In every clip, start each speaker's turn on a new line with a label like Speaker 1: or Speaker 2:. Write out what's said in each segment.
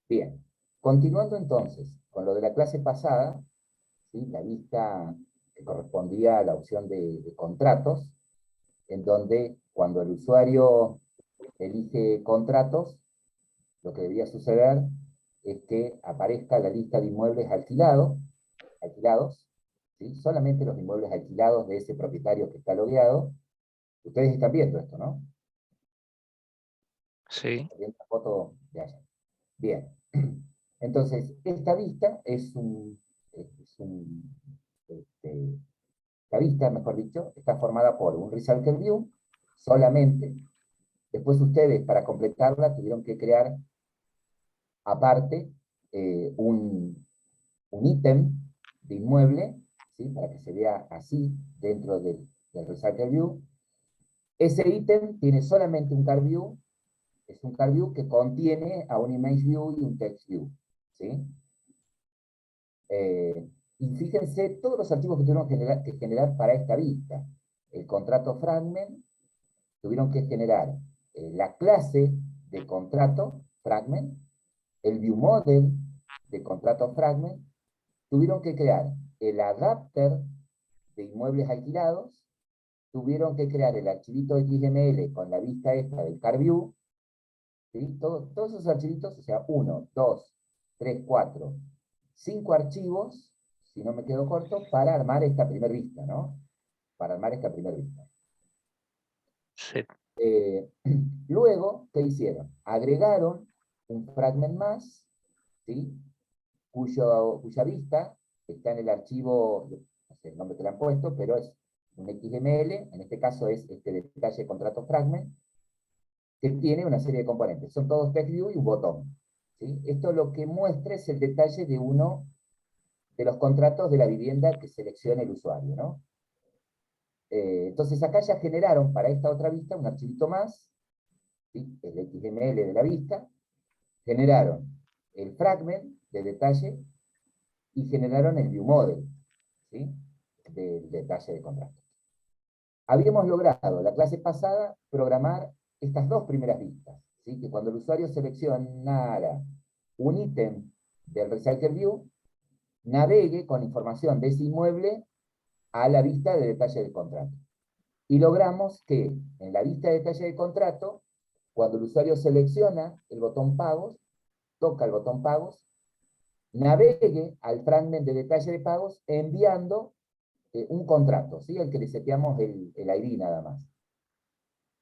Speaker 1: Bien, continuando entonces con lo de la clase pasada, ¿sí? La lista que correspondía a la opción de contratos, en donde cuando el usuario elige contratos, lo que debía suceder es que aparezca la lista de inmuebles alquilados, ¿sí? Solamente los inmuebles alquilados de ese propietario que está logueado. Ustedes están viendo esto, ¿no?
Speaker 2: Sí,
Speaker 1: Están viendo la foto de allá. Bien. Entonces, esta vista este, la vista, mejor dicho, está formada por un Recycle View solamente. Después ustedes, para completarla, tuvieron que crear aparte un ítem de inmueble, ¿sí? Para que se vea así dentro del Recycle View. Ese ítem tiene solamente un Card View, es un Card View que contiene a un Image View y un Text View, ¿sí? Eh, y fíjense todos los archivos que tuvieron que generar para esta vista. El contrato fragment, tuvieron que generar la clase de contrato fragment, el view model de contrato fragment, tuvieron que crear el adapter de inmuebles alquilados, tuvieron que crear el archivito XML con la vista esta del CarView, ¿sí? Todos esos archivitos, o sea, 1, 2, 3, 4, 5 archivos, si no me quedo corto, para armar esta primera vista, ¿no? Para armar esta primera vista.
Speaker 2: sí.
Speaker 1: Eh, Luego, ¿qué hicieron? Agregaron un fragment más, ¿sí? Cuya vista está en el archivo, no sé el nombre que le han puesto, pero es un XML, en este caso es este detalle de contrato fragment, que tiene una serie de componentes. Son todos text view y un botón. ¿Sí? Esto lo que muestra es el detalle de uno de los contratos de la vivienda que selecciona el usuario, ¿no? Entonces acá ya generaron para esta otra vista un archivito más, ¿sí? El XML de la vista, generaron el fragment de detalle y generaron el view model, ¿sí? Del detalle de contrato. Habíamos logrado la clase pasada programar estas dos primeras vistas, ¿sí? Que cuando el usuario seleccionara un ítem del Recycle View, navegue con información de ese inmueble a la vista de detalle del contrato. Y logramos que en la vista de detalle de contrato, cuando el usuario selecciona el botón pagos, toca el botón pagos, navegue al fragment de detalle de pagos enviando un contrato, ¿sí? El que le seteamos el ID nada más.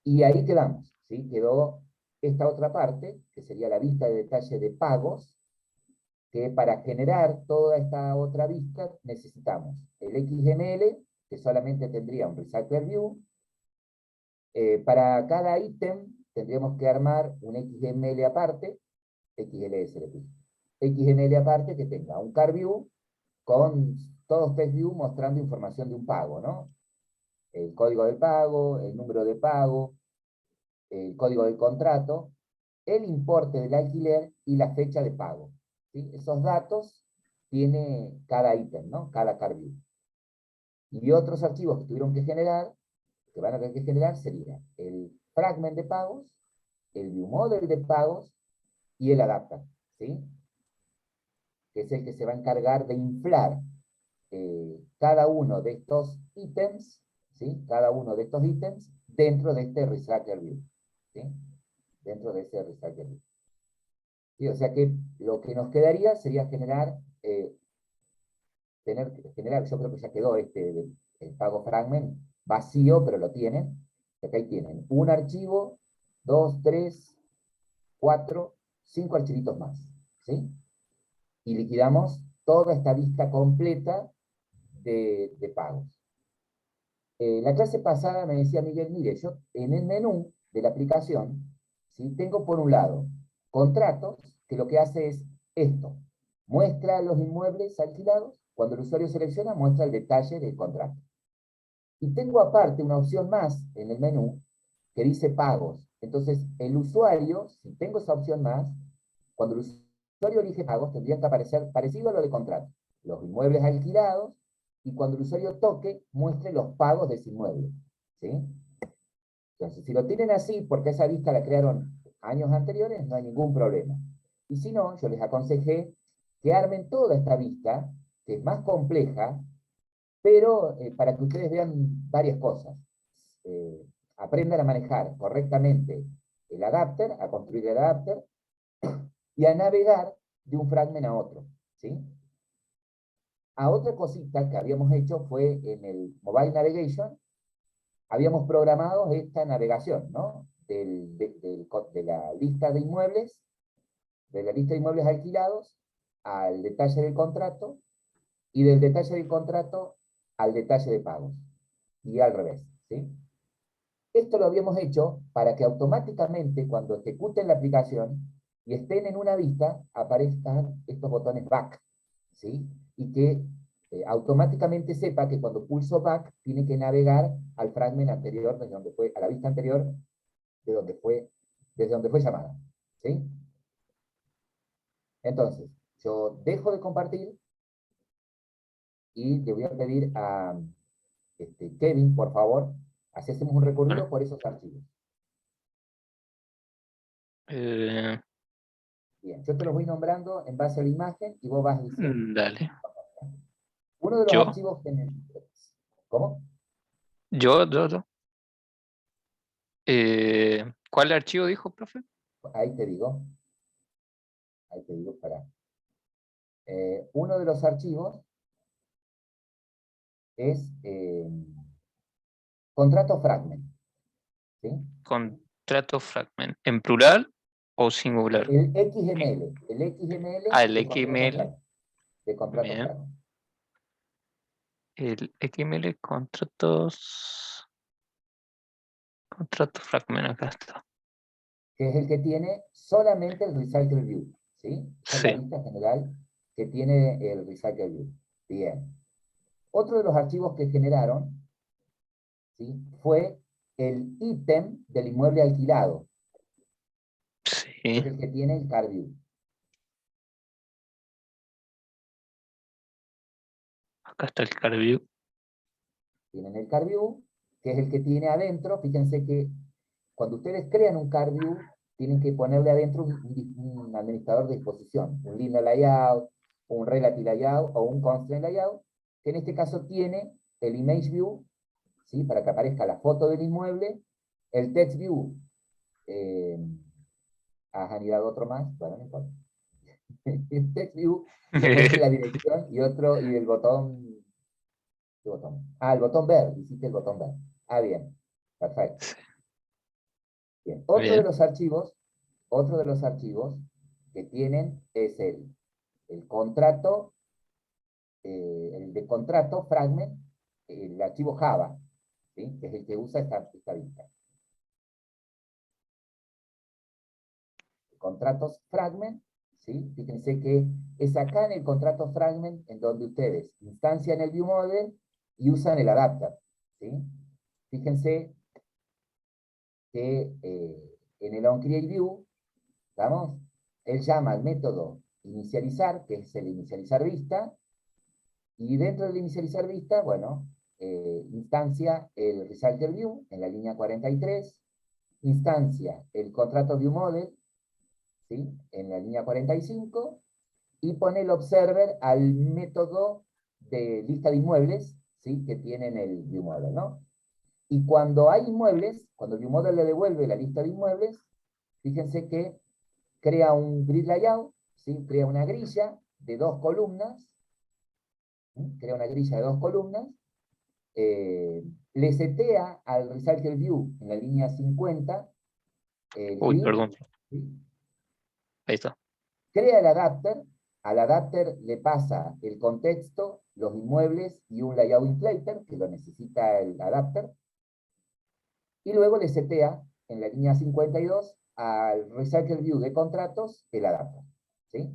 Speaker 1: Y ahí quedamos, ¿sí? Quedó esta otra parte, que sería la vista de detalle de pagos, que para generar toda esta otra vista necesitamos el XML, que solamente tendría un Recycler View. Para cada ítem tendríamos que armar un XML aparte, XLS le puse, XML aparte que tenga un Car View con todos text view mostrando información de un pago, ¿no? El código del pago, el número de pago, el código del contrato, el importe del alquiler y la fecha de pago, ¿sí? Esos datos tiene cada ítem, ¿no? Cada car view. Y otros archivos que tuvieron que generar, que van a tener que generar, sería el fragment de pagos, el view model de pagos y el adapter, ¿sí? Que es el que se va a encargar de inflar cada uno de estos ítems, ¿sí? Cada uno de estos ítems dentro de este Recycler View, ¿sí? Dentro de ese Recycler View. ¿Sí? O sea que lo que nos quedaría sería generar, yo creo que ya quedó el pago fragment vacío, pero lo tienen. Acá ahí tienen un archivo, dos, tres, cuatro, cinco archivitos más, ¿sí? Y liquidamos toda esta vista completa de pagos. La clase pasada me decía Miguel, mire, yo en el menú de la aplicación, ¿sí? Tengo por un lado contratos, que lo que hace es esto, muestra los inmuebles alquilados, cuando el usuario selecciona, muestra el detalle del contrato. Y tengo aparte una opción más en el menú que dice pagos. Entonces, el usuario, si tengo esa opción más, cuando el usuario elige pagos, tendría que aparecer parecido a lo de contrato. Los inmuebles alquilados, y cuando el usuario toque, muestre los pagos de ese inmueble. ¿Sí? Entonces, si lo tienen así, porque esa vista la crearon años anteriores, no hay ningún problema. Y si no, yo les aconsejé que armen toda esta vista, que es más compleja, pero para que ustedes vean varias cosas. Eh, Aprendan a manejar correctamente el adapter, a construir el adapter, y a navegar de un fragment a otro, ¿sí? A otra cosita que habíamos hecho fue en el Mobile Navigation, habíamos programado esta navegación, ¿no? De la lista de inmuebles, de la lista de inmuebles alquilados, al detalle del contrato, y del detalle del contrato al detalle de pagos, y al revés, ¿sí? Esto lo habíamos hecho para que automáticamente cuando ejecuten la aplicación y estén en una vista, aparezcan estos botones back, ¿sí? Y que automáticamente sepa que cuando pulso back tiene que navegar al fragment anterior, desde donde fue, a la vista anterior, de donde fue, desde donde fue llamada, ¿sí? Entonces, yo dejo de compartir y le voy a pedir a Kevin, por favor, así hacemos un
Speaker 2: Bueno,
Speaker 1: recorrido por esos archivos.
Speaker 2: eh,
Speaker 1: Bien, yo te los voy nombrando en base a la imagen y vos vas diciendo.
Speaker 2: dale.
Speaker 1: Uno de los
Speaker 2: Yo,
Speaker 1: archivos ¿cómo?
Speaker 2: yo. ¿Cuál archivo dijo, profe?
Speaker 1: Ahí te digo, para. Uno de los archivos es contrato fragment, ¿sí?
Speaker 2: Contrato fragment. ¿En plural o singular?
Speaker 1: El XML
Speaker 2: El
Speaker 1: de contrato
Speaker 2: XML.
Speaker 1: fragment, de contrato
Speaker 2: Bien.
Speaker 1: fragment,
Speaker 2: El XML contratos. Contrato fragment, acá está.
Speaker 1: que es el que tiene solamente el Recycle View, ¿sí? Esa es la
Speaker 2: Sí.
Speaker 1: vista general que tiene el Recycle View. Bien. Otro de los archivos que generaron, ¿sí? Fue el ítem del inmueble alquilado, que
Speaker 2: Sí.
Speaker 1: es el que tiene el Card View.
Speaker 2: Acá está el card view.
Speaker 1: Tienen el Card View, que es el que tiene adentro. Fíjense que cuando ustedes crean un Card View, tienen que ponerle adentro un administrador de disposición, un linear layout, un relative layout o un constraint layout, que en este caso tiene el image view, ¿sí? Para que aparezca la foto del inmueble, el text view, eh, has anidado otro más, bueno, no importa. El text view que muestre la dirección y otro, y el botón. ¿Qué botón? Ah, el botón verde, hiciste el botón verde. Ah, bien, perfecto.
Speaker 2: Sí.
Speaker 1: Bien.
Speaker 2: Bien.
Speaker 1: Otro de los archivos que tienen es el contrato, el de contrato fragment, el archivo Java, ¿sí? Que es el que usa esta vista. Contratos fragment, ¿sí? Fíjense que es acá en el contrato fragment en donde ustedes instancian el viewModel y usan el adapter, ¿sí? Fíjense que en el onCreateView, ¿estamos? Él llama al método inicializar, que es el inicializar vista, y dentro del inicializar vista, bueno, instancia el resulter view en la línea 43, instancia el contrato view model, ¿sí? En la línea 45, y pone el observer al método de lista de inmuebles, ¿sí? Que tienen el view model, ¿no? Y cuando hay inmuebles, cuando el view model le devuelve la lista de inmuebles, fíjense que crea un grid layout, ¿sí? Crea una grilla de dos columnas, ¿sí? Crea una grilla de dos columnas, le setea al Recycle View en la línea 50 el
Speaker 2: Uy,
Speaker 1: grid,
Speaker 2: perdón.
Speaker 1: ¿sí?
Speaker 2: Ahí está.
Speaker 1: Crea el adapter, al adapter le pasa el contexto, los inmuebles y un layout inflater, que lo necesita el adapter, y luego le setea en la línea 52 al Recycle View de contratos el adapter, ¿sí?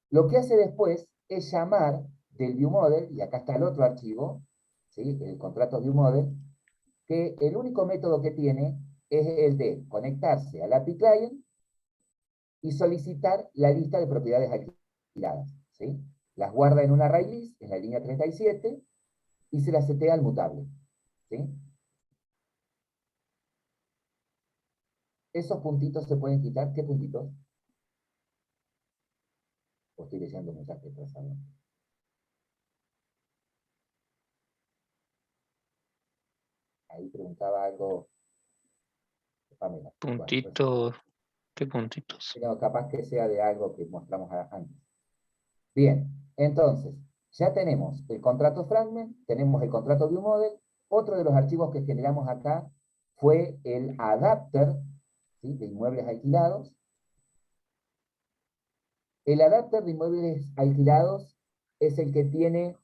Speaker 1: Lo que hace después es llamar del viewModel, y acá está el otro archivo, ¿sí? El contrato viewModel, que el único método que tiene es el de conectarse al API Client y solicitar la lista de propiedades alquiladas, ¿sí? Las guarda en un array list, en la línea 37, y se las setea al mutable, ¿sí? Esos puntitos se pueden quitar. ¿Qué puntitos? O estoy leyendo un mensaje atrasado. Ahí preguntaba algo Pamela. Bueno, pues,
Speaker 2: Puntitos. ¿Qué puntitos?
Speaker 1: pero capaz que sea de algo que mostramos antes. Bien, entonces, ya tenemos el contrato fragment, tenemos el contrato viewModel. Otro de los archivos que generamos acá fue el adapter, ¿sí?, de inmuebles alquilados. El adapter de inmuebles alquilados es el que tiene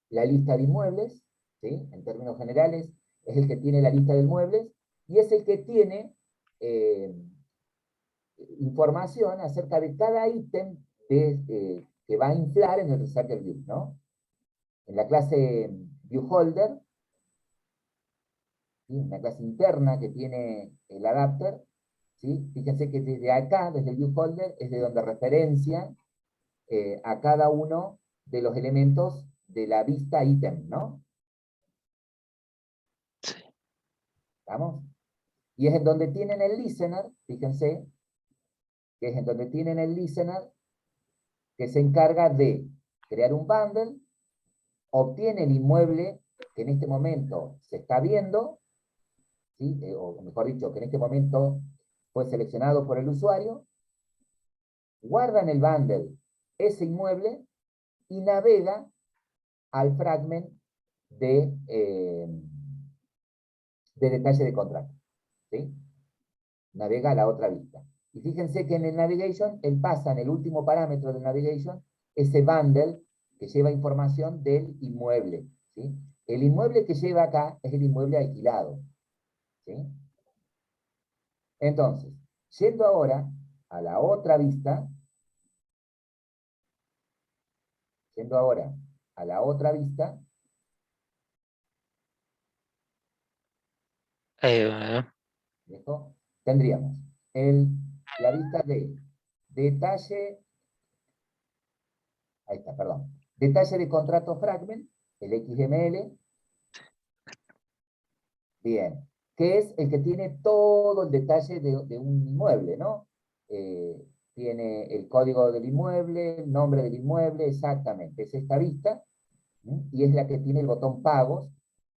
Speaker 1: la lista de inmuebles, ¿sí?, en términos generales, es el que tiene la lista de inmuebles y es el que tiene información acerca de cada ítem que va a inflar en el Researcher View, ¿no? En la clase ViewHolder, ¿sí?, una clase interna que tiene el adapter, ¿sí?, fíjense que desde acá, desde el ViewHolder, es de donde referencia a cada uno de los elementos de la vista ítem, ¿no?
Speaker 2: Sí.
Speaker 1: ¿Estamos? Y es en donde tienen el listener, fíjense, que es en donde tienen el listener que se encarga de crear un bundle, obtiene el inmueble que en este momento se está viendo, ¿sí?, o mejor dicho, que en este momento fue seleccionado por el usuario, guarda en el bundle ese inmueble y navega al fragment de detalle de contrato, ¿sí? Navega a la otra vista. Y fíjense que en el navigation, él pasa en el último parámetro del navigation ese bundle que lleva información del inmueble, ¿sí? El inmueble que lleva acá es el inmueble alquilado, ¿sí? Entonces, yendo ahora a la otra vista, yendo ahora a la otra vista,
Speaker 2: Eh,
Speaker 1: ¿listo?, tendríamos la vista de detalle, ahí está, perdón, detalle de contrato fragment, el XML, bien, que es el que tiene todo el detalle de un inmueble, ¿no? Tiene el código del inmueble, el nombre del inmueble, exactamente, es esta vista, ¿sí?, y es la que tiene el botón pagos,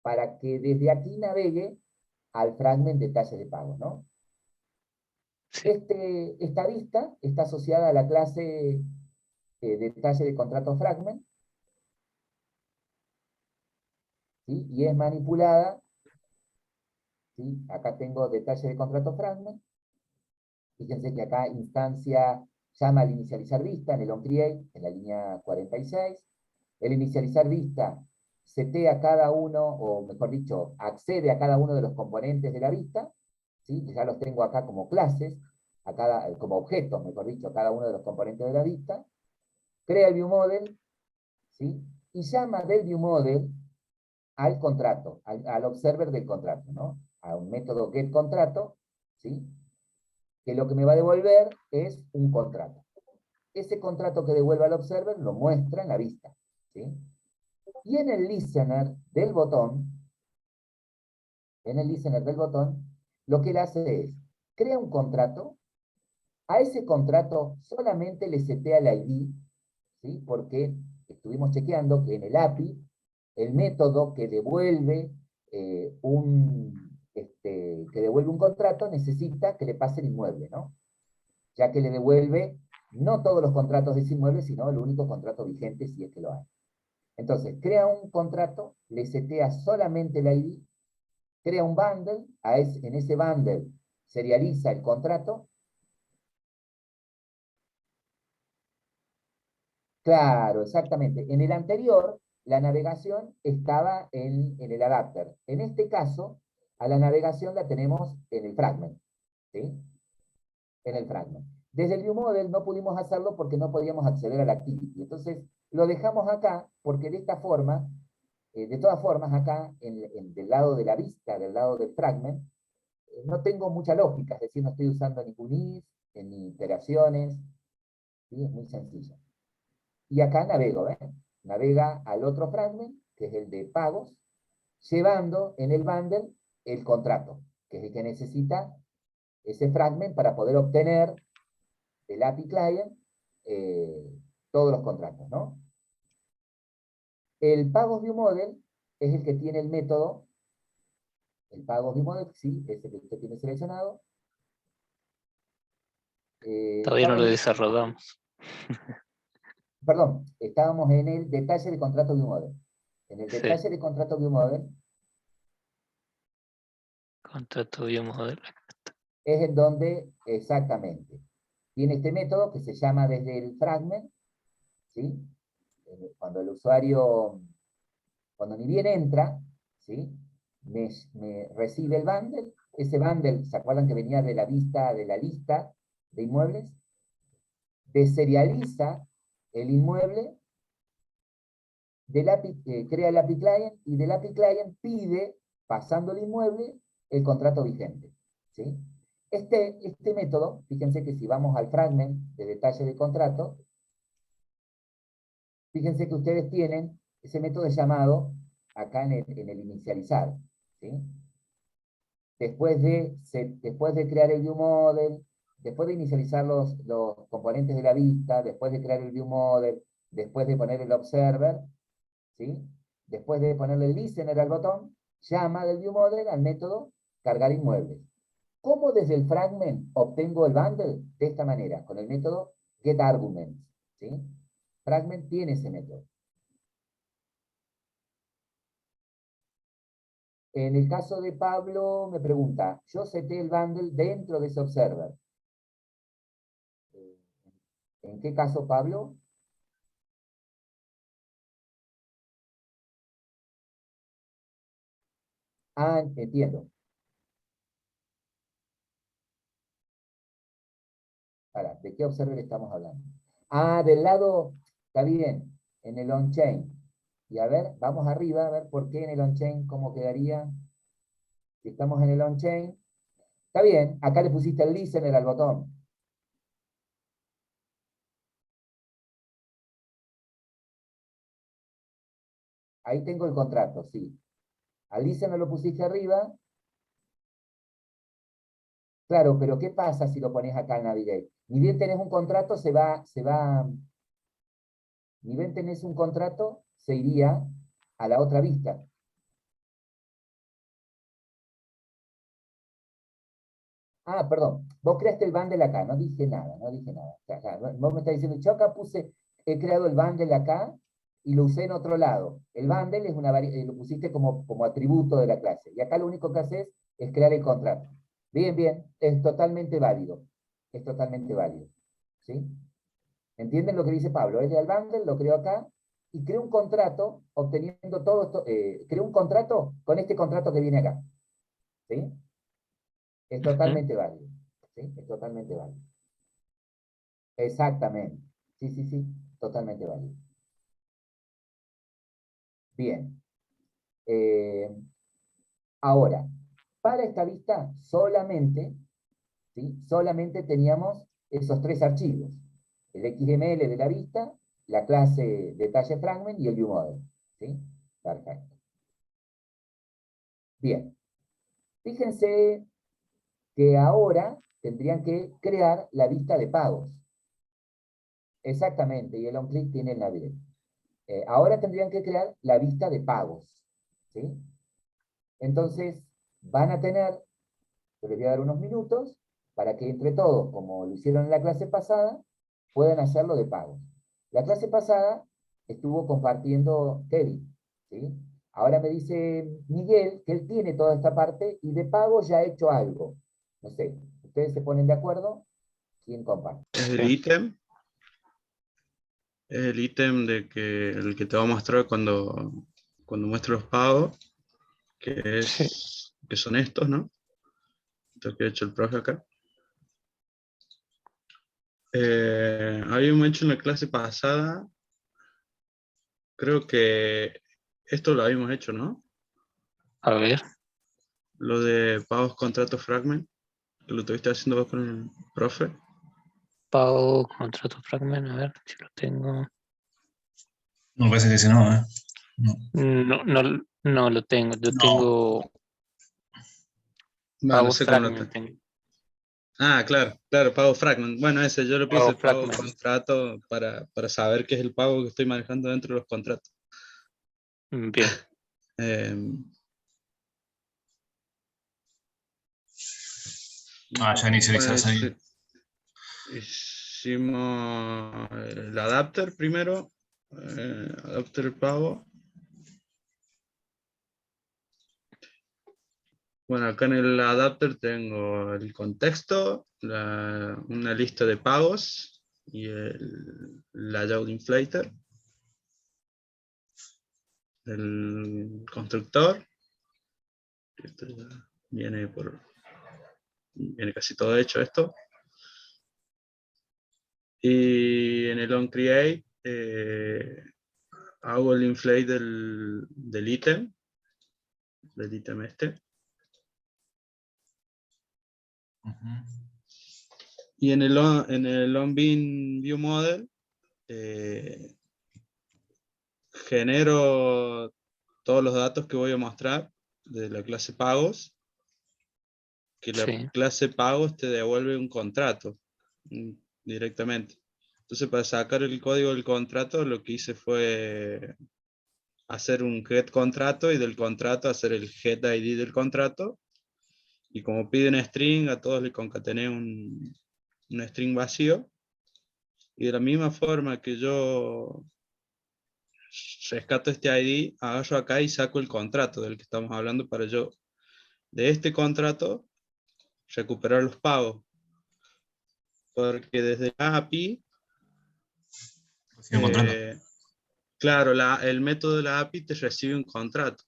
Speaker 1: para que desde aquí navegue al fragment detalle de pagos, ¿no?
Speaker 2: sí.
Speaker 1: Esta vista está asociada a la clase detalle de contrato fragment, ¿sí?, y es manipulada, ¿sí? Acá tengo detalle de contrato fragment. Fíjense que acá instancia llama al inicializar vista en el onCreate, en la línea 46. El inicializar vista setea cada uno, o mejor dicho, accede a cada uno de los componentes de la vista, ¿sí?, que ya los tengo acá como clases, como objetos, mejor dicho, a cada uno de los componentes de la vista. Crea el viewModel, ¿sí?, y llama del viewModel al contrato, al observer del contrato, ¿no? A un método getContrato, ¿sí?, que lo que me va a devolver es un contrato. Ese contrato que devuelve al observer lo muestra en la vista, ¿sí? Y en el listener del botón, lo que él hace es, crea un contrato, a ese contrato solamente le setea el ID, ¿sí?, porque estuvimos chequeando que en el API, el método que devuelve un contrato necesita que le pase el inmueble, ¿no? Ya que le devuelve no todos los contratos de ese inmueble, sino el único contrato vigente, si es que lo hay. Entonces, crea un contrato, le setea solamente el ID, crea un bundle, en ese bundle serializa el contrato. Claro, exactamente. En el anterior, la navegación estaba en el adapter. En este caso, a la navegación la tenemos en el fragment, ¿sí?, en el fragment. Desde el ViewModel no pudimos hacerlo porque no podíamos acceder a la activity. Entonces, lo dejamos acá porque de esta forma, de todas formas, acá, del lado de la vista, del lado del fragment, no tengo mucha lógica, es decir, no estoy usando ningún if, ni iteraciones, ¿sí? Es muy sencillo. Y acá navego, ¿ven? Navega al otro fragment, que es el de pagos, llevando en el bundle el contrato, que es el que necesita ese fragment para poder obtener del API Client todos los contratos, ¿no? El Pagos View Model es el que tiene el método, el Pagos View Model, sí, es el que usted tiene seleccionado.
Speaker 2: Todavía no lo desarrollamos.
Speaker 1: Perdón, estábamos en el detalle de contrato View Model. En el
Speaker 2: Sí,
Speaker 1: detalle de contrato View Model
Speaker 2: contrato biomodelo.
Speaker 1: es en donde exactamente tiene este método que se llama desde el fragment, ¿sí? Cuando el usuario, cuando ni bien entra, ¿sí? Me recibe el bundle, ese bundle, ¿se acuerdan que venía de la vista, de la lista de inmuebles? Deserializa el inmueble, crea el API Client, y del API Client pide, pasando el inmueble, el contrato vigente, ¿sí? Este método, fíjense que si vamos al fragment de detalle de contrato, fíjense que ustedes tienen ese método llamado acá en el inicializar, ¿sí? Después de crear el view model, después de inicializar los componentes de la vista, después de crear el view model, después de poner el observer, ¿sí? Después de ponerle el listener al botón, llama del view model al método cargar inmuebles. ¿Cómo desde el fragment obtengo el bundle? De esta manera, con el método getArguments, ¿sí? Fragment tiene ese método. En el caso de Pablo, me pregunta, yo seté el bundle dentro de ese observer. ¿En qué caso, Pablo? Ah, entiendo. Para, ¿de qué observer estamos hablando? Ah, del lado, está bien, en el on-chain. Y a ver, vamos arriba, a ver por qué en el on-chain, cómo quedaría. Si estamos en el on-chain. Está bien, acá le pusiste el listener al botón. Ahí tengo el contrato, sí. Al listener lo pusiste arriba. Claro, pero ¿qué pasa si lo pones acá en Navigate? Ni bien tenés un contrato, ni bien tenés un contrato, se iría a la otra vista. Ah, perdón, vos creaste el bundle acá, no dije nada, no dije nada. Vos me estás diciendo, yo acá he creado el bundle acá y lo usé en otro lado. El bundle es lo pusiste como atributo de la clase. Y acá lo único que haces es crear el contrato. Bien, bien, es totalmente válido. Es totalmente válido. ¿Sí? ¿Entienden lo que dice Pablo? Es el bundle, lo creo acá, y creo un contrato obteniendo todo esto, creo un contrato con este contrato que viene acá. ¿Sí? Es
Speaker 2: Ujú.
Speaker 1: totalmente válido. ¿Sí? Es totalmente válido. Exactamente. Sí, sí, sí, totalmente válido. Bien. Eh, Ahora, para esta vista solamente, ¿sí? Solamente teníamos esos tres archivos. El XML de la vista, la clase detalle fragment y el viewModel. ¿Sí? Perfecto. Bien. Fíjense que ahora tendrían que crear la vista de pagos. Exactamente, y el onClick tiene el navigate. Ahora tendrían que crear la vista de pagos. ¿Sí? Entonces, van a tener, yo les voy a dar unos minutos, para que entre todos, como lo hicieron en la clase pasada, puedan hacerlo de pagos. La clase pasada estuvo compartiendo Kevin, ¿sí? Ahora me dice Miguel que él tiene toda esta parte y de pago ya ha hecho algo. No sé, ¿ustedes se ponen de acuerdo? ¿Quién comparte?
Speaker 3: Es
Speaker 2: Sí.
Speaker 3: el ítem. Es el ítem el que te va a mostrar cuando muestro los pagos,
Speaker 2: Sí.
Speaker 3: que son estos, ¿no? Esto que ha hecho el profe acá. Habíamos hecho en la clase pasada, creo que esto lo habíamos hecho, ¿no?
Speaker 2: A ver,
Speaker 3: Lo de pagos contrato fragment, que lo estuviste haciendo vos con el profe.
Speaker 2: pago contrato fragment, a ver si lo tengo.
Speaker 4: No, parece que sí, no, ¿eh? No.
Speaker 2: No lo tengo. Yo
Speaker 4: No.
Speaker 2: tengo
Speaker 3: Va, no
Speaker 2: pagos
Speaker 3: sé cómo lo
Speaker 2: fragment.
Speaker 3: está. Ah, claro, claro, pago fragment. Bueno, ese yo lo
Speaker 2: Pago
Speaker 3: puse pago
Speaker 2: fragment.
Speaker 3: contrato para saber qué es el pago que estoy manejando dentro de los contratos.
Speaker 2: Bien.
Speaker 3: Em,
Speaker 4: Ya inicializás ahí.
Speaker 3: bueno, hicimos el adapter primero, adapter pago. Bueno, acá en el adapter tengo el contexto, una lista de pagos y el layout inflator, el constructor. Esto ya viene casi todo hecho esto. Y en el onCreate hago el inflate del ítem este.
Speaker 4: Ujú.
Speaker 3: Y en el onBean ViewModel genero todos los datos que voy a mostrar de la clase pagos, que la
Speaker 2: Sí.
Speaker 3: clase pagos te devuelve un contrato directamente. Entonces, para sacar el código del contrato, lo que hice fue hacer un get contrato y del contrato hacer el get ID del contrato. Y como piden string, a todos le concatené un string vacío. Y de la misma forma que yo rescato este ID, agarro acá y saco el contrato del que estamos hablando para yo, de este contrato, recuperar los pagos. Porque desde la API,
Speaker 4: Recién encontrando.
Speaker 3: claro, el método de la API te recibe un contrato.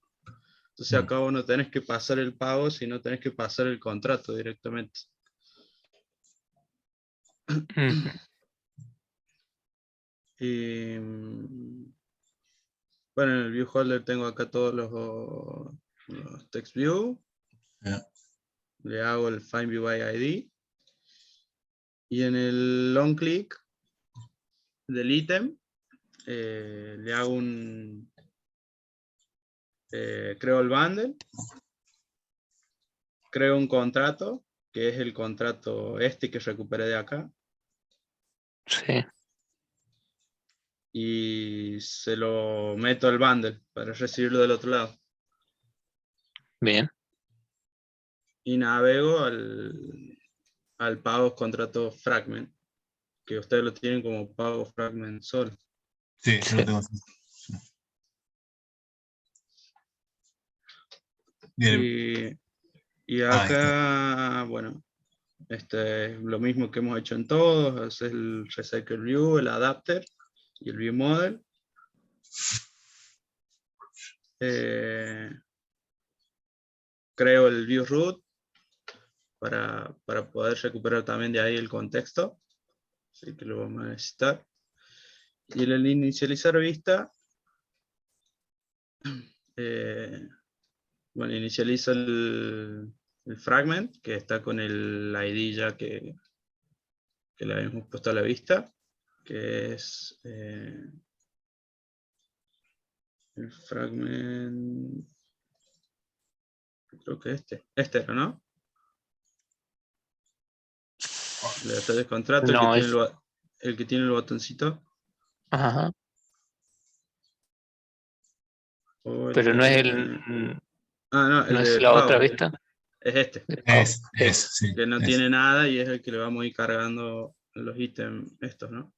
Speaker 3: Entonces acá vos no tenés que pasar el pago, sino tenés que pasar el contrato directamente.
Speaker 2: Ujú.
Speaker 3: Y bueno, en el view holder tengo acá todos los text view.
Speaker 4: Ya.
Speaker 3: Le hago el find view by ID. Y en el long click del ítem, le hago creo el bundle, creo un contrato, que es el contrato este que recuperé de acá,
Speaker 2: Sí.
Speaker 3: y se lo meto al bundle para recibirlo del otro lado.
Speaker 2: Bien.
Speaker 3: Y navego al pago contrato fragment, que ustedes lo tienen como pago fragment solo.
Speaker 4: Sí, yo
Speaker 2: Sí.
Speaker 4: lo tengo así. Bien.
Speaker 3: Y
Speaker 4: Ahí está.
Speaker 3: acá, bueno, este es lo mismo que hemos hecho en todos, es el recycle view, el adapter y el view model. Creo el view root para poder recuperar también de ahí el contexto, así que lo vamos a necesitar. Y en el inicializar vista, bueno, inicializo el fragment, que está con el ID ya que le habíamos puesto a la vista, que es el fragment, creo que este era, ¿no? Le detalles contrato, el que
Speaker 2: No
Speaker 3: tiene
Speaker 2: es.
Speaker 3: el que tiene el botoncito.
Speaker 2: Ajá.
Speaker 3: O el
Speaker 2: Pero
Speaker 3: que
Speaker 2: no es
Speaker 3: tiene. No,
Speaker 2: no
Speaker 3: el
Speaker 2: es
Speaker 3: de
Speaker 2: la otra
Speaker 3: pago.
Speaker 2: vista
Speaker 3: Es este,
Speaker 2: de pago.
Speaker 4: Sí,
Speaker 3: que no
Speaker 4: es.
Speaker 3: tiene nada y es el que le vamos a ir cargando los ítems estos, ¿no?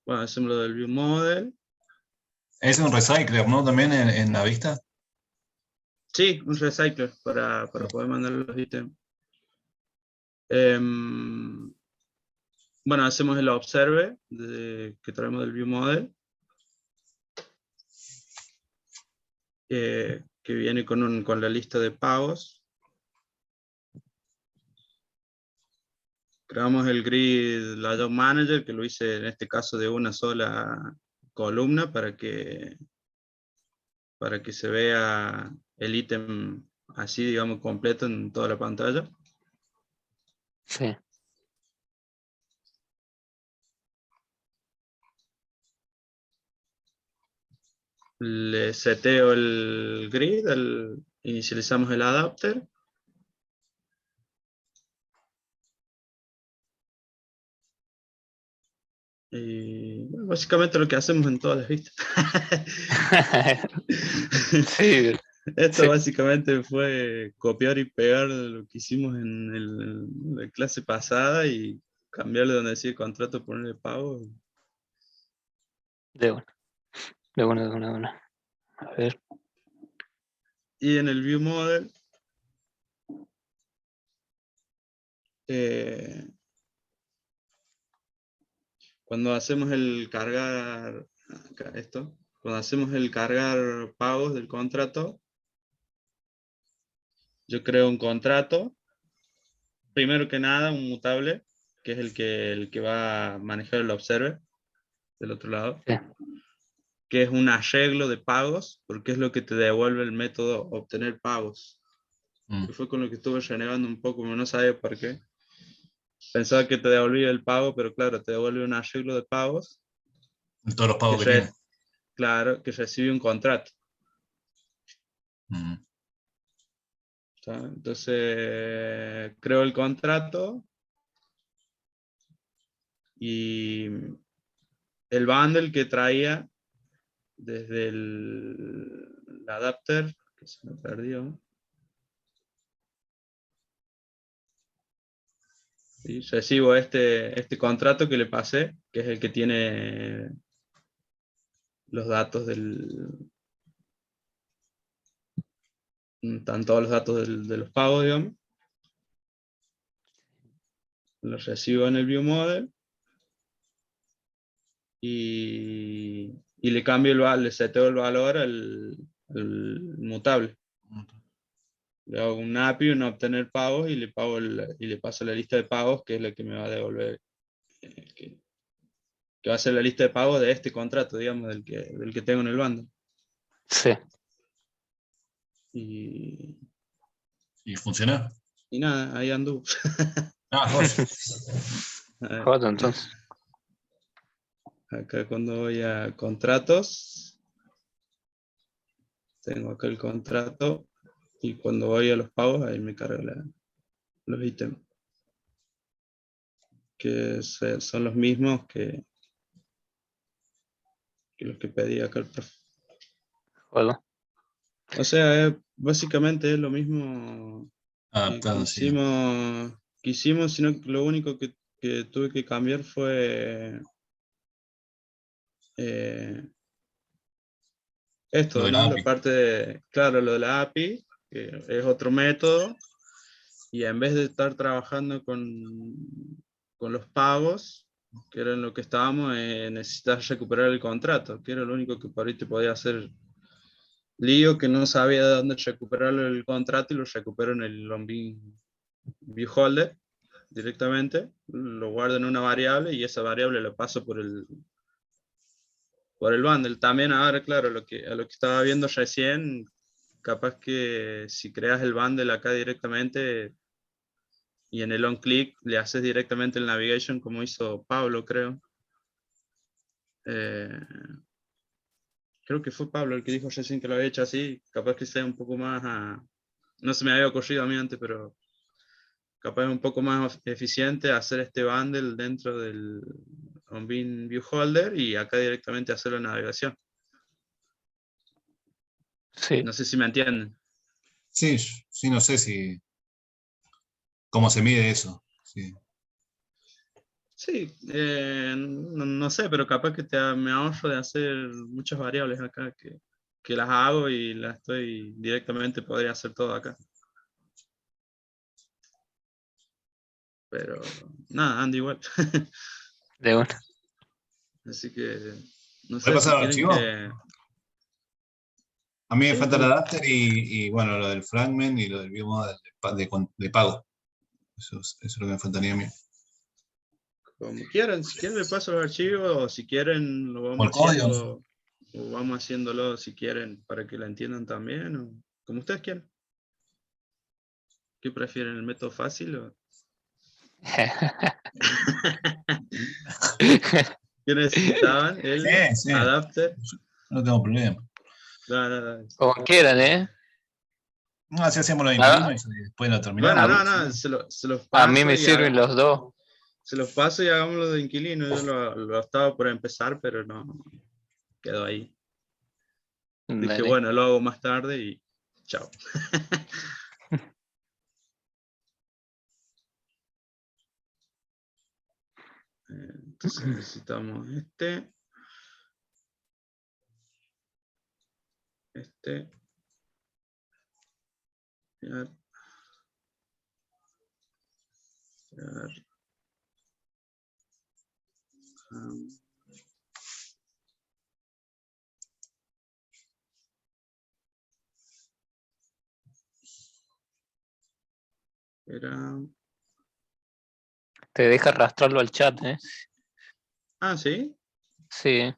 Speaker 3: Bueno, hacemos lo del view model.
Speaker 4: Es un recycler, ¿no? También en la vista.
Speaker 3: Sí, un recycler para poder mandar los ítems. Bueno, hacemos el observe que traemos del view model. Que viene con la lista de pagos. Creamos el grid layout manager, que lo hice en este caso de una sola columna para que se vea el ítem así, digamos, completo en toda la pantalla.
Speaker 2: Sí.
Speaker 3: Le seteo el grid, Inicializamos el adapter. Y bueno, básicamente lo que hacemos en todas las vistas.
Speaker 2: Sí,
Speaker 3: Esto
Speaker 2: sí.
Speaker 3: básicamente fue copiar y pegar lo que hicimos en la clase pasada y cambiarle donde decía contrato, ponerle pago.
Speaker 2: De una, de una, de una, de una. A ver.
Speaker 3: Y en el view model, eh, cuando hacemos el cargar, acá esto, cuando hacemos el cargar pagos del contrato, yo creo un contrato, primero que nada un mutable, que es el que va a manejar el observer del otro lado,
Speaker 2: Sí.
Speaker 3: que es un arreglo de pagos, porque es lo que te devuelve el método obtener pagos. Que fue con lo que estuve renegando un poco, pero no sabía por qué. Pensaba que te devolvía el pago, pero claro, te devuelve un arreglo de pagos.
Speaker 4: En todos los pagos que
Speaker 3: Que
Speaker 4: tiene.
Speaker 3: claro, que recibe un contrato.
Speaker 4: Mm.
Speaker 3: ¿Está? Entonces, creo el contrato y el bundle que traía desde el adapter, que se me perdió. ¿Sí? Recibo este contrato que le pasé, que es el que tiene los datos están todos los datos de los pagos, digamos. Los recibo en el view model y le cambio le seteo el valor al mutable. Le hago un API, un obtener pagos y y le paso la lista de pagos, que es la que me va a devolver, que va a ser la lista de pagos de este contrato, digamos, del que tengo en el bundle.
Speaker 2: Sí.
Speaker 3: Y
Speaker 4: funciona?
Speaker 3: y nada, ahí anduvo.
Speaker 4: Joder.
Speaker 2: Joder, entonces.
Speaker 3: Acá cuando voy a contratos, tengo acá el contrato y cuando voy a los pagos, ahí me carga los ítems. Que son los mismos que los que pedí acá el profe.
Speaker 2: Joder.
Speaker 3: O sea, básicamente es lo mismo que
Speaker 4: Adaptado, sí.
Speaker 3: hicimos, sino que lo único que tuve que cambiar fue esto,
Speaker 4: Lo de la
Speaker 3: ¿no? La
Speaker 4: API.
Speaker 3: parte de, claro, lo de la API, que es otro método, y en vez de estar trabajando con los pagos, que era en lo que estábamos, necesitas recuperar el contrato, que era lo único que por ahí te podía hacer lío, que no sabía de dónde recuperar el contrato y lo recupero en el Lombin Viewholder directamente, lo guardo en una variable y esa variable la paso por el bundle. También ahora, claro, a lo que estaba viendo recién, capaz que si creas el bundle acá directamente y en el on-click le haces directamente el navigation como hizo Pablo, creo. Creo que fue Pablo el que dijo recién que lo había hecho así, capaz que sea un poco más no se me había ocurrido a mí antes, pero capaz es un poco más eficiente hacer este bundle dentro del OnBeam Viewholder y acá directamente hacer la navegación.
Speaker 2: Sí.
Speaker 3: No sé si me entienden.
Speaker 4: Sí, sí, no sé si cómo se mide eso. Sí.
Speaker 3: Sí, no sé, pero capaz que me ahorro de hacer muchas variables acá que las hago y las estoy directamente, podría hacer todo acá. Pero nada, anda igual.
Speaker 2: De una.
Speaker 3: Así que no
Speaker 4: ¿Puede
Speaker 3: sé si
Speaker 4: pasar al
Speaker 3: quieren
Speaker 4: archivo?
Speaker 3: que...
Speaker 4: A mí me
Speaker 3: Sí,
Speaker 4: falta el adapter y, bueno, lo del fragment y lo del view model de pago. Eso es lo que me faltaría a mí.
Speaker 3: como quieran, si quieren le paso los archivos o si quieren lo
Speaker 4: O el
Speaker 3: vamos
Speaker 4: código.
Speaker 3: haciendo o vamos haciéndolo si quieren para que la entiendan también o como ustedes quieran. ¿Qué prefieren, el método fácil o qué necesitaban? El
Speaker 4: Sí, sí,
Speaker 3: adapter.
Speaker 4: no tengo problema.
Speaker 3: No, no, no.
Speaker 2: Como quieran, ¿eh?
Speaker 4: No, así hacemos lo de
Speaker 2: Ah.
Speaker 4: inquilino y después lo terminamos.
Speaker 3: Bueno,
Speaker 2: Ah,
Speaker 3: no, se los
Speaker 2: A mí
Speaker 3: paso
Speaker 2: me
Speaker 3: y
Speaker 2: sirven los dos.
Speaker 3: se los paso y hagamos lo de inquilino. Yo lo estaba por empezar, pero no quedó ahí. Dije,
Speaker 2: Dale.
Speaker 3: bueno, lo hago más tarde y chao. Entonces necesitamos este, crear, crear, um, era,
Speaker 2: Te deja arrastrarlo al chat, ¿eh?
Speaker 3: ah, ¿sí?
Speaker 2: Sí.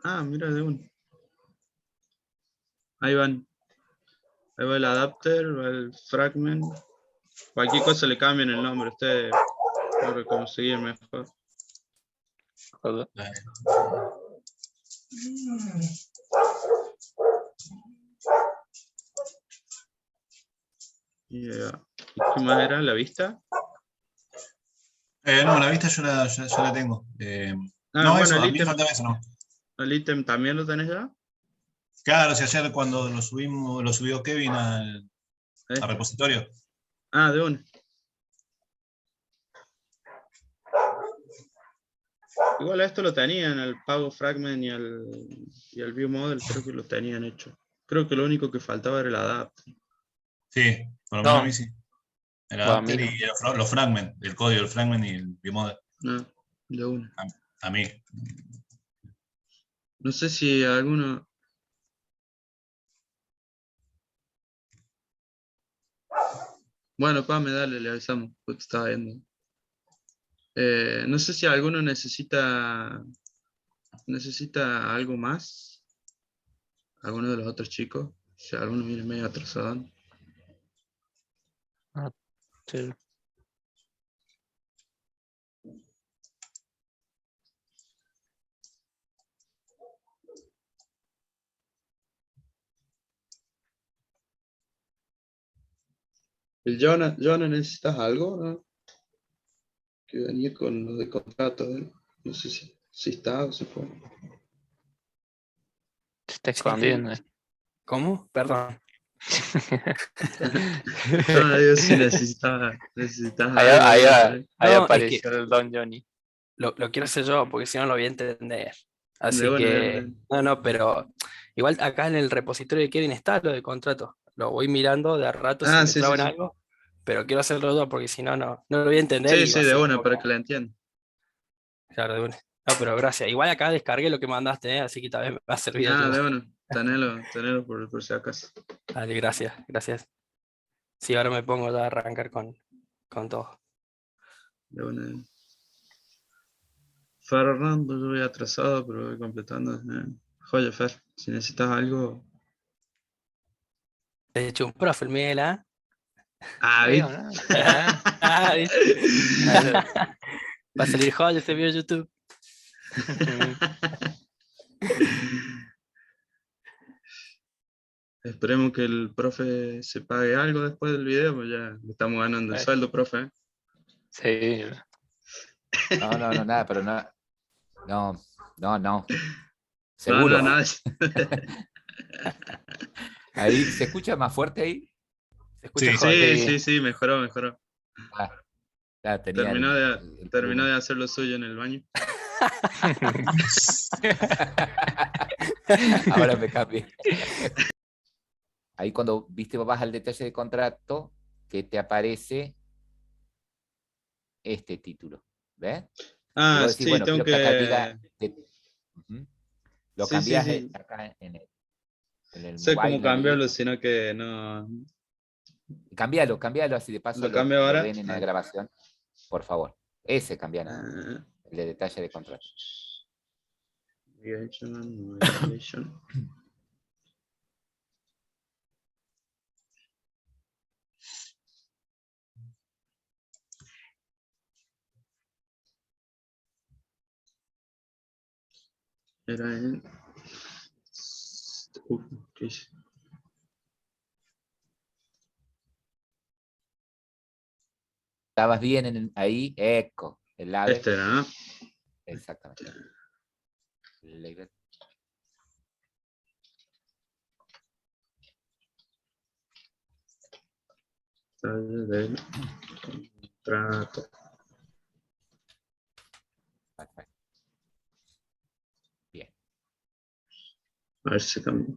Speaker 3: Ah, mira de uno. Ahí van. Ahí va el adapter, va el fragment. Cualquier cosa le cambian el nombre. Ustedes lo conseguir mejor.
Speaker 2: Joder.
Speaker 3: Y ¿qué más era? ¿La vista?
Speaker 4: No, la vista yo la tengo.
Speaker 3: Ah,
Speaker 4: No,
Speaker 3: bueno,
Speaker 4: eso, a mí me faltaba eso, ¿no?
Speaker 3: el ítem también lo tenés ya.
Speaker 4: Claro, si ayer cuando lo subió Kevin al
Speaker 3: Eh,
Speaker 4: repositorio.
Speaker 3: Ah, de uno. Igual esto lo tenían, el pago fragment y el view model, creo que lo tenían hecho. Creo que lo único que faltaba era el adapt.
Speaker 4: Sí, por lo menos a
Speaker 2: No,
Speaker 4: mí sí. El
Speaker 2: va, a mí
Speaker 4: adapter
Speaker 2: no.
Speaker 4: y los fragments, el código del fragment y el biomodel.
Speaker 3: No, de uno.
Speaker 4: A mí.
Speaker 3: No sé si alguno. Bueno, Pame, dale, le avisamos, porque estaba viendo. No sé si alguno necesita algo más. Alguno de los otros chicos. Si alguno viene medio atrasado.
Speaker 2: Sí.
Speaker 3: El Jonah, ¿necesitas algo? ¿No? Que venía con lo de contrato. No sé si está o si fue.
Speaker 2: Se está escondiendo.
Speaker 5: ¿Cómo? Perdón.
Speaker 3: No, digo, si necesitas
Speaker 2: Ahí,
Speaker 3: algo.
Speaker 2: ahí,
Speaker 3: Por ahí.
Speaker 2: ahí
Speaker 5: No, es que
Speaker 2: apareció el Don Johnny.
Speaker 5: lo quiero hacer yo porque si no lo voy a entender.
Speaker 3: De
Speaker 5: Así
Speaker 3: bueno,
Speaker 5: que, no, pero igual acá en el repositorio de Kevin está lo de contrato. Lo voy mirando de a rato si
Speaker 3: Ah,
Speaker 5: me
Speaker 3: sí,
Speaker 5: trabo
Speaker 3: sí,
Speaker 5: en
Speaker 3: sí.
Speaker 5: algo, pero quiero hacerlo yo porque si no, no lo voy a entender
Speaker 3: Sí,
Speaker 5: y va
Speaker 3: sí,
Speaker 5: a
Speaker 3: de
Speaker 5: ser
Speaker 3: una, para que
Speaker 5: como,
Speaker 3: la entiendan.
Speaker 5: claro, de una. No, pero gracias. Igual acá descargué lo que mandaste, así que también me va a servir de
Speaker 3: Ah,
Speaker 5: ayuda.
Speaker 3: de bueno, tenelo por si acaso.
Speaker 5: Dale, gracias, gracias. Sí, ahora me pongo ya a arrancar con todo.
Speaker 3: De una. Fernando, yo voy atrasado, pero voy completando. Joya, Fer, si necesitas algo.
Speaker 5: De hecho, un profe, el Miguel, ¿ah?
Speaker 3: Ah,
Speaker 2: Digo,
Speaker 3: ¿viste?
Speaker 2: ¿no? Ah,
Speaker 5: Ah, ¿viste?
Speaker 2: claro.
Speaker 5: Va a salir joya este video de YouTube.
Speaker 3: Esperemos que el profe se pague algo después del video, pues ya le estamos ganando el sueldo, profe.
Speaker 2: Sí.
Speaker 1: No, no, no, nada, pero no. No, no, no.
Speaker 3: No,
Speaker 1: Seguro.
Speaker 3: no.
Speaker 1: Ahí, ¿se escucha más fuerte ahí?
Speaker 5: Se escucha
Speaker 4: Sí.
Speaker 5: joya.
Speaker 3: Sí, mejoró.
Speaker 1: Ah, ya tenía
Speaker 3: Terminó de hacer lo suyo en el baño.
Speaker 1: Ahora me cambié. Ahí cuando viste, vas al detalle de contrato, que te aparece este título. ¿Ves? Y
Speaker 3: Ah,
Speaker 1: vos decís,
Speaker 3: sí,
Speaker 1: bueno,
Speaker 3: tengo
Speaker 1: quiero que acá diga.
Speaker 3: que.
Speaker 1: Ujú. Lo cambiás
Speaker 3: Sí.
Speaker 1: acá en el
Speaker 3: Sé cómo
Speaker 1: mobile
Speaker 3: cambiarlo,
Speaker 1: navigation.
Speaker 3: sino que no.
Speaker 1: Cambialo, así de paso
Speaker 3: Lo cambio
Speaker 1: lo
Speaker 3: ahora.
Speaker 1: ven en la grabación. Por favor. Ese cambia nada más.
Speaker 3: Ah,
Speaker 1: El de detalle de contrato.
Speaker 3: navigation. Era en. ¿Qué hice?
Speaker 1: estabas bien ahí, eco, el label.
Speaker 3: Este era, ¿no?
Speaker 1: Exactamente. Label.
Speaker 3: Del contrato.
Speaker 1: Perfecto. Bien.
Speaker 3: A ver si cambia.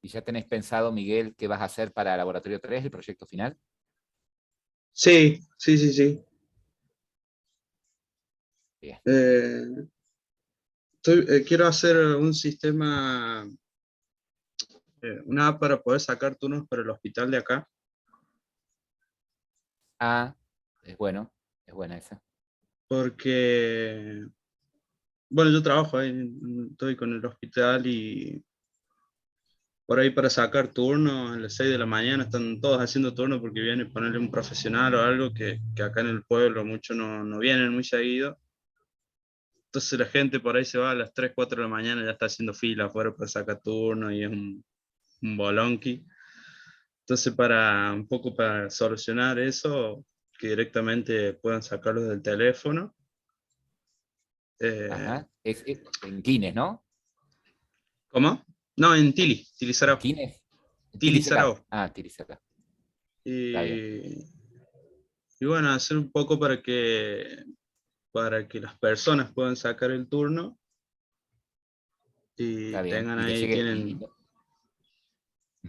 Speaker 1: ¿Y ya tenés pensado, Miguel, qué vas a hacer para Laboratorio 3, el proyecto final?
Speaker 3: Sí, sí, sí, sí.
Speaker 1: Bien.
Speaker 3: Quiero hacer un sistema, una app para poder sacar turnos para el hospital de acá.
Speaker 1: Ah, es bueno, es buena esa.
Speaker 3: Porque, bueno, yo trabajo ahí, estoy con el hospital y por ahí para sacar turnos a las 6 de la mañana están todos haciendo turnos porque viene a ponerle un profesional o algo que acá en el pueblo muchos no vienen muy seguido. Entonces la gente por ahí se va a las 3 4 de la mañana, ya está haciendo fila afuera para sacar turnos y es un bolonqui. Entonces para un poco para solucionar eso, que directamente puedan sacarlos del teléfono.
Speaker 1: Ajá. Es en Quines, ¿no?
Speaker 3: ¿Cómo? No, en Tili,
Speaker 1: ¿En
Speaker 3: Tilizarao.
Speaker 1: Quines?
Speaker 3: Tilizarao.
Speaker 1: Ah, Tirizarao. Está bien.
Speaker 3: Y bueno, hacer un poco para que las personas puedan sacar el turno y
Speaker 1: Está bien.
Speaker 3: tengan
Speaker 1: Y le
Speaker 3: ahí,
Speaker 1: llegue.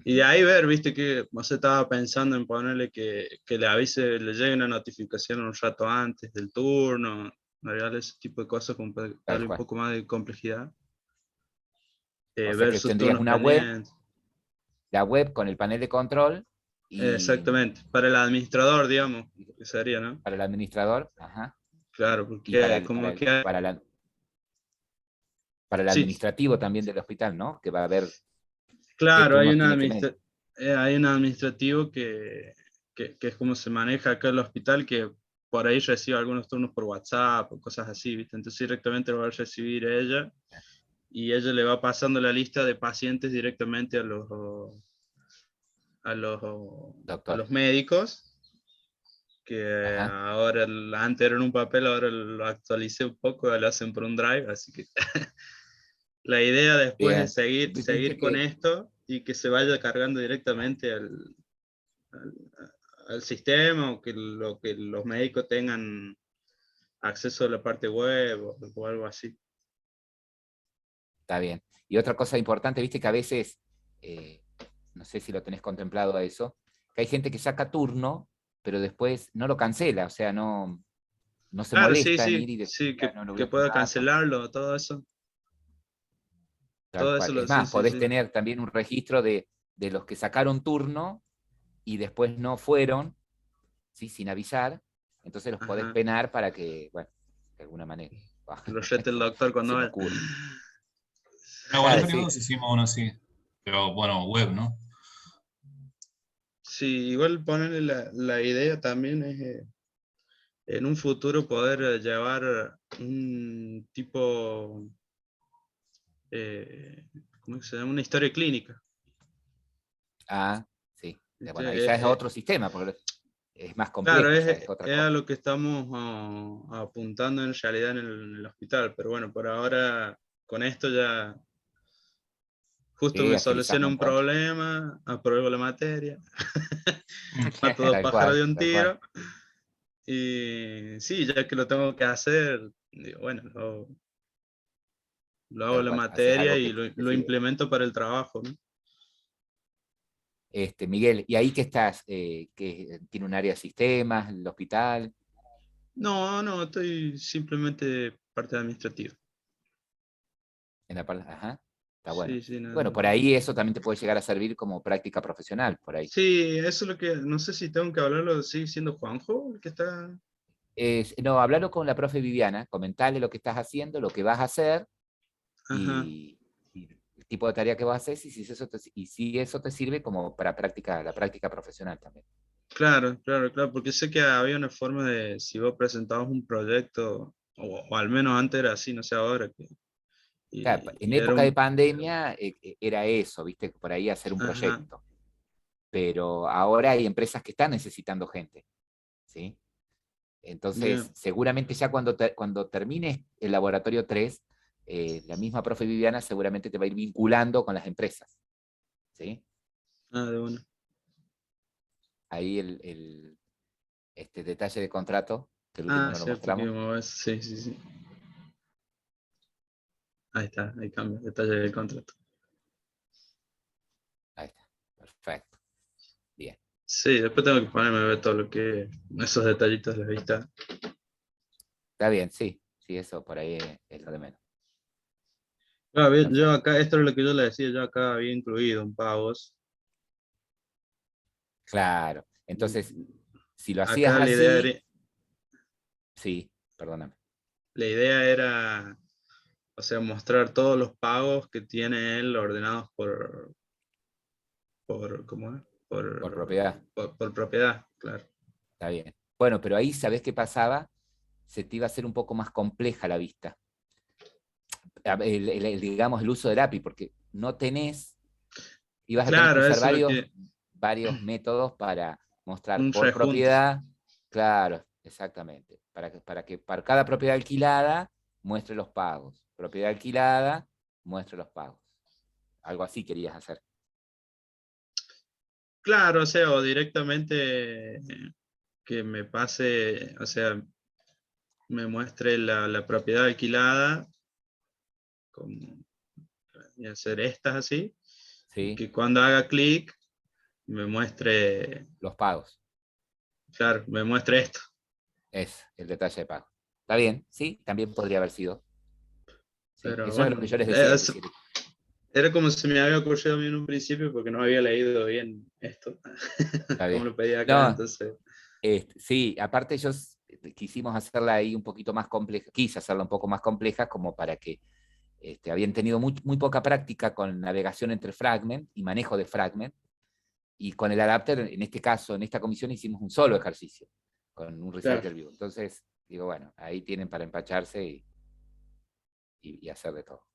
Speaker 3: y de ahí ver, viste que no sé, estaba pensando en ponerle que le avise, le llegue una notificación un rato antes del turno, agregarle ese tipo de cosas como para
Speaker 1: Tal
Speaker 3: darle un
Speaker 1: cual.
Speaker 3: poco más de complejidad,
Speaker 1: O sea
Speaker 3: ver
Speaker 1: que
Speaker 3: sus
Speaker 1: tendrías
Speaker 3: turnos
Speaker 1: una web,
Speaker 3: pendientes.
Speaker 1: la web con el panel de control y
Speaker 3: Exactamente, para el administrador, digamos, que sería, ¿no?
Speaker 1: para el administrador, ajá,
Speaker 3: Claro,
Speaker 1: y para
Speaker 3: porque
Speaker 1: el,
Speaker 3: como que hay,
Speaker 1: para el
Speaker 3: sí,
Speaker 1: administrativo también del hospital, ¿no? Que va a ver qué
Speaker 3: claro,
Speaker 1: turnos tiene que meter.
Speaker 3: hay un administrativo que es como se maneja acá el hospital, que por ahí recibe algunos turnos por WhatsApp o cosas así, ¿viste? Entonces directamente lo va a recibir ella y ella le va pasando la lista de pacientes directamente a los, a
Speaker 1: Doctor.
Speaker 3: los médicos, que
Speaker 1: Ajá.
Speaker 3: ahora antes era en un papel, ahora lo actualicé un poco, lo hacen por un drive, así que la idea después es
Speaker 1: Bien.
Speaker 3: seguir
Speaker 1: Viste
Speaker 3: con
Speaker 1: que,
Speaker 3: esto y que se vaya cargando directamente al, al sistema o que los médicos tengan acceso a la parte web o algo así.
Speaker 1: está bien. Y otra cosa importante, viste que a veces, eh, no sé si lo tenés contemplado a eso, que hay gente que saca turno, pero después no lo cancela, o sea, no se
Speaker 3: Claro, sí,
Speaker 1: molesta en
Speaker 3: sí,
Speaker 1: ir y decir,
Speaker 3: sí,
Speaker 1: "Ah, no lo voy
Speaker 3: que
Speaker 1: a
Speaker 3: pueda
Speaker 1: tomar".
Speaker 3: cancelarlo,
Speaker 1: Tal
Speaker 3: todo eso
Speaker 1: cual.
Speaker 3: lo,
Speaker 1: Es
Speaker 3: sí,
Speaker 1: más,
Speaker 3: sí,
Speaker 1: podés
Speaker 3: sí.
Speaker 1: tener también un registro de los que sacaron turno y después no fueron, ¿sí? Sin avisar. Entonces los podés
Speaker 3: Ajá,
Speaker 1: penar para que, bueno, de alguna manera.
Speaker 3: que lo rete el doctor
Speaker 1: Se
Speaker 3: cuando
Speaker 1: me
Speaker 3: vaya.
Speaker 1: ocurre.
Speaker 4: En
Speaker 1: Claro,
Speaker 4: laboratorios
Speaker 1: sí.
Speaker 4: hicimos uno así, pero bueno, web, ¿no?
Speaker 3: Sí, igual ponerle la idea también es en un futuro poder llevar un tipo, eh, ¿cómo se llama? Una historia clínica.
Speaker 1: Ah, sí. Bueno, ahí
Speaker 3: ¿Viste?
Speaker 1: ya es otro sistema, porque es más
Speaker 3: Claro,
Speaker 1: complejo, ya es otra
Speaker 3: es a
Speaker 1: cosa.
Speaker 3: lo que estamos apuntando en realidad en el hospital, pero bueno, por ahora con esto ya justo
Speaker 1: Sí,
Speaker 3: me
Speaker 1: agilizás
Speaker 3: soluciona un
Speaker 1: montones.
Speaker 3: problema, apruebo la materia, mato dos
Speaker 1: Tal
Speaker 3: pájaros
Speaker 1: cual,
Speaker 3: de un
Speaker 1: tal cual.
Speaker 3: tiro y sí, ya que lo tengo que hacer, digo, bueno, lo hago
Speaker 1: Tal
Speaker 3: la
Speaker 1: cual. Haces
Speaker 3: materia
Speaker 1: algo
Speaker 3: y
Speaker 1: que te
Speaker 3: lo
Speaker 1: sirve.
Speaker 3: implemento para el trabajo, ¿no?
Speaker 1: Miguel, ¿y ahí qué estás? ¿Que tiene un área de sistemas, el hospital?
Speaker 3: No, no, estoy simplemente parte administrativa.
Speaker 1: En la parte, ajá, está bueno.
Speaker 3: Sí, sí, no,
Speaker 1: Bueno, por ahí eso también te puede llegar a servir como práctica profesional, por ahí.
Speaker 3: sí, eso es lo que, no sé si tengo que hablarlo, sigue siendo Juanjo el que está.
Speaker 1: No, hablalo con la profe Viviana, comentale lo que estás haciendo, lo que vas a hacer
Speaker 3: Ajá.
Speaker 1: y el tipo de tarea que vas a hacer y si eso te sirve como para la práctica profesional también.
Speaker 3: Claro, claro, claro, porque sé que había una forma de, si vos presentabas un proyecto, o al menos antes era así, no sé ahora,
Speaker 1: Claro, en
Speaker 3: y era
Speaker 1: época de
Speaker 3: un,
Speaker 1: pandemia era eso, ¿viste? Por ahí hacer un
Speaker 3: ajá,
Speaker 1: proyecto. Pero ahora hay empresas que están necesitando gente, ¿sí? Entonces,
Speaker 3: bien,
Speaker 1: seguramente ya cuando termines el laboratorio 3, la misma profe Viviana seguramente te va a ir vinculando con las empresas, ¿sí?
Speaker 3: de bueno.
Speaker 1: Ahí este detalle de contrato, que el último no lo
Speaker 3: Cierto que
Speaker 1: mostramos.
Speaker 3: íbamos a ver, sí, sí, sí. Ahí está, ahí cambia, detalle del contrato.
Speaker 1: Ahí está, perfecto, bien.
Speaker 3: Sí, después tengo que ponerme a ver todo lo que, esos detallitos de la vista.
Speaker 1: Está bien, sí, sí, eso por ahí es lo de menos.
Speaker 3: Claro, yo
Speaker 1: Perfecto.
Speaker 3: acá, esto es lo que yo le decía, yo acá había incluido en pagos.
Speaker 1: Claro, entonces, si lo hacías
Speaker 3: Acá
Speaker 1: así, sí, perdóname.
Speaker 3: la idea era, o sea, mostrar todos los pagos que tiene él ordenados ¿cómo es?
Speaker 1: Por propiedad.
Speaker 3: Por propiedad, claro.
Speaker 1: Está bien. Bueno, pero ahí, ¿sabés qué pasaba? Se te iba a hacer un poco más compleja la vista. Digamos, el uso del API, porque no tenés, ibas a tener que
Speaker 3: Claro,
Speaker 1: usar
Speaker 3: eso es lo que,
Speaker 1: varios métodos para mostrar
Speaker 3: un
Speaker 1: por
Speaker 3: rejunte.
Speaker 1: propiedad. Claro, exactamente. Para que para cada propiedad alquilada muestre los pagos. Propiedad alquilada muestre los pagos. Algo así querías hacer.
Speaker 3: Claro, o sea, o directamente que me pase, o sea, me muestre la propiedad alquilada, como y hacer estas así, y
Speaker 1: ¿Sí?
Speaker 3: que cuando haga clic me muestre,
Speaker 1: Los pagos.
Speaker 3: claro, me muestre esto.
Speaker 1: Es el detalle de pago. Está bien, sí, también podría haber sido. Sí,
Speaker 3: Pero
Speaker 1: eso es lo que
Speaker 3: bueno,
Speaker 1: yo les decía, que si
Speaker 3: era como se me había ocurrido a mí en un principio porque no había leído bien esto,
Speaker 1: está
Speaker 3: como
Speaker 1: bien.
Speaker 3: lo pedía acá,
Speaker 1: No,
Speaker 3: entonces,
Speaker 1: sí, aparte ellos quisimos hacerla ahí un poquito más compleja, quise hacerla un poco más compleja como para que habían tenido muy poca práctica con navegación entre fragment y manejo de fragment, y con el adapter, en este caso, en esta comisión hicimos un solo ejercicio, con un
Speaker 3: claro.
Speaker 1: reciter view. Entonces, digo, bueno, ahí tienen para empacharse y hacer de todo.